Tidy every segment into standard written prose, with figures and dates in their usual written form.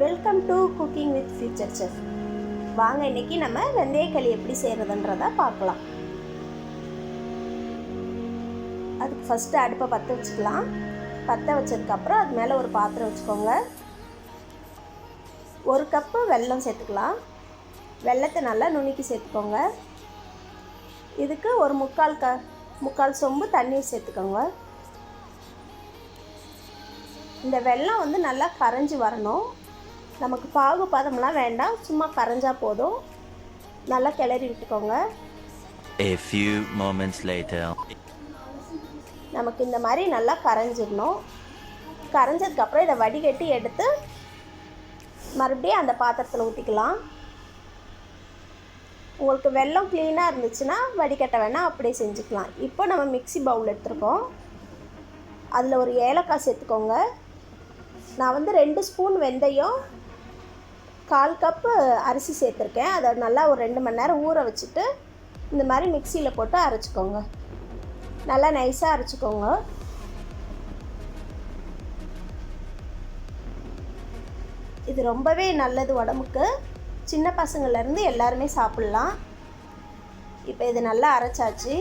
Welcome to cooking with future chef. வாங்க இன்னைக்கு நம்ம வெந்தயக்களி எப்படி செய்கிறதுன்றதை பார்க்கலாம். அதுக்கு ஃபஸ்ட்டு அடுப்பை பற்ற வச்சுக்கலாம். பற்ற வச்சதுக்கப்புறம் அது மேலே ஒரு பாத்திரம் வச்சுக்கோங்க. 1 கப்பு வெல்லம் சேர்த்துக்கலாம். வெல்லத்தை நல்லா நுணுக்கி சேர்த்துக்கோங்க. இதுக்கு ஒரு முக்கால் சொம்பு தண்ணீர் சேர்த்துக்கோங்க. இந்த வெல்லம் வந்து நல்லா கரைஞ்சி வரணும். நமக்கு பாகு பதம்லாம் வேண்டாம், சும்மா கரைஞ்சா போதும். நல்லா கிளறி விட்டுக்கோங்க. A few moments later. நமக்கு இந்த மாதிரி நல்லா கரைஞ்சிடணும். கரைஞ்சதுக்கப்புறம் இதை வடிகட்டி எடுத்து மறுபடியும் அந்த பாத்திரத்தில் ஊற்றிக்கலாம். உங்களுக்கு வெல்லம் க்ளீனாக இருந்துச்சுன்னா வடிகட்ட வேணால் அப்படியே செஞ்சுக்கலாம். இப்போ நம்ம மிக்ஸி பவுல் எடுத்துருக்கோம். அதில் ஒரு ஏலக்காய் சேர்த்துக்கோங்க. நான் வந்து 2 ஸ்பூன் வெந்தயம், 1/4 கப்பு அரிசி சேர்த்துருக்கேன். அதை நல்லா ஒரு 2 மணி நேரம் ஊற வச்சுட்டு இந்த மாதிரி மிக்சியில் போட்டு அரைச்சிக்கோங்க. நல்லா நைஸாக அரைச்சிக்கோங்க. இது ரொம்பவே நல்லது உடம்புக்கு. சின்ன பசங்கள்லேருந்து எல்லாருமே சாப்பிட்லாம். இப்போ இது நல்லா அரைச்சாச்சு.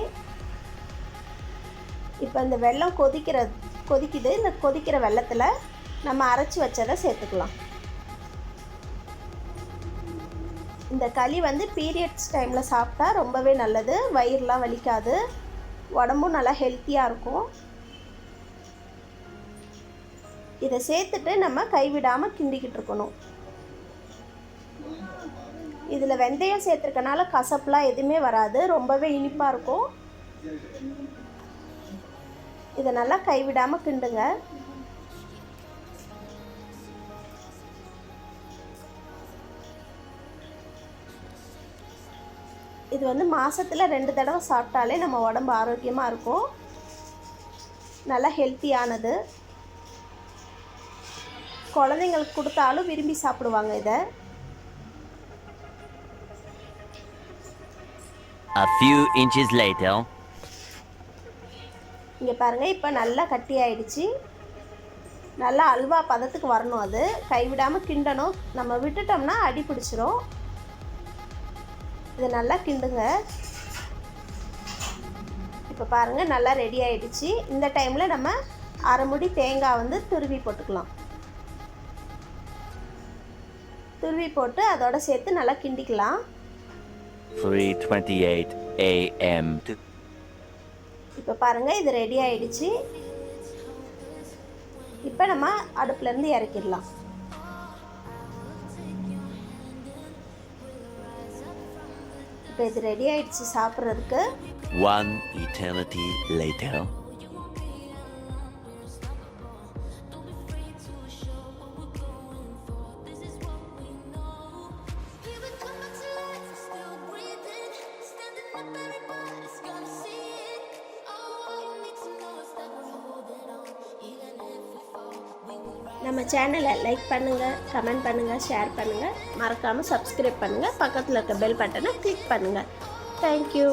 இப்போ இந்த வெல்லம் கொதிக்குது. இந்த கொதிக்கிற வெல்லத்தில் நம்ம அரைச்சி வச்சதை சேர்த்துக்கலாம். இந்த களி வந்து பீரியட்ஸ் டைமில் சாப்பிட்டா ரொம்பவே நல்லது. வயிறுலாம் வலிக்காது, உடம்பும் நல்லா ஹெல்த்தியாக இருக்கும். இதை சேர்த்துட்டு நம்ம கைவிடாமல் கிண்டிக்கிட்டு இருக்கணும். இதில் வெந்தயம் சேர்த்துருக்கனால கசப்புலாம் எதுவுமே வராது, ரொம்பவே இனிப்பாக இருக்கும். இதை நல்லா கைவிடாமல் கிண்டுங்க. இது வந்து மாதத்தில் 2 தடவை சாப்பிட்டாலே நம்ம உடம்பு ஆரோக்கியமாக இருக்கும். நல்லா ஹெல்த்தியானது. குழந்தைங்களுக்கு கொடுத்தாலும் விரும்பி சாப்பிடுவாங்க இதை. A few inches later. இங்கே பாருங்கள், இப்போ நல்லா கட்டி ஆயிடுச்சு. நல்லா அல்வா பதத்துக்கு வரணும். அது கைவிடாமல் கிண்டணும். நம்ம விட்டுட்டோம்னா அடி பிடிச்சிரும். இதை நல்லா கிண்டுங்க. இப்போ பாருங்கள், நல்லா ரெடி ஆகிடுச்சு. இந்த டைமில் நம்ம 1/2 முடி தேங்காய் வந்து துருவி போட்டுக்கலாம். துருவி போட்டு அதோட சேர்த்து நல்லா கிண்டிக்கலாம். 3:28 AM. இப்போ பாருங்கள், இது ரெடி ஆகிடுச்சு. இப்போ நம்ம அடுப்புலேருந்து இறக்கிடலாம். இப்போ இது ரெடி ஆகிடுச்சு சாப்பிட்றதுக்கு. 1 eternity later. நம்ம சேனலை லைக் பண்ணுங்கள், கமெண்ட் பண்ணுங்கள், ஷேர் பண்ணுங்கள். மறக்காமல் சப்ஸ்கிரைப் பண்ணுங்கள். பக்கத்தில் இருக்க பெல் பட்டனை கிளிக் பண்ணுங்கள். தேங்க்யூ.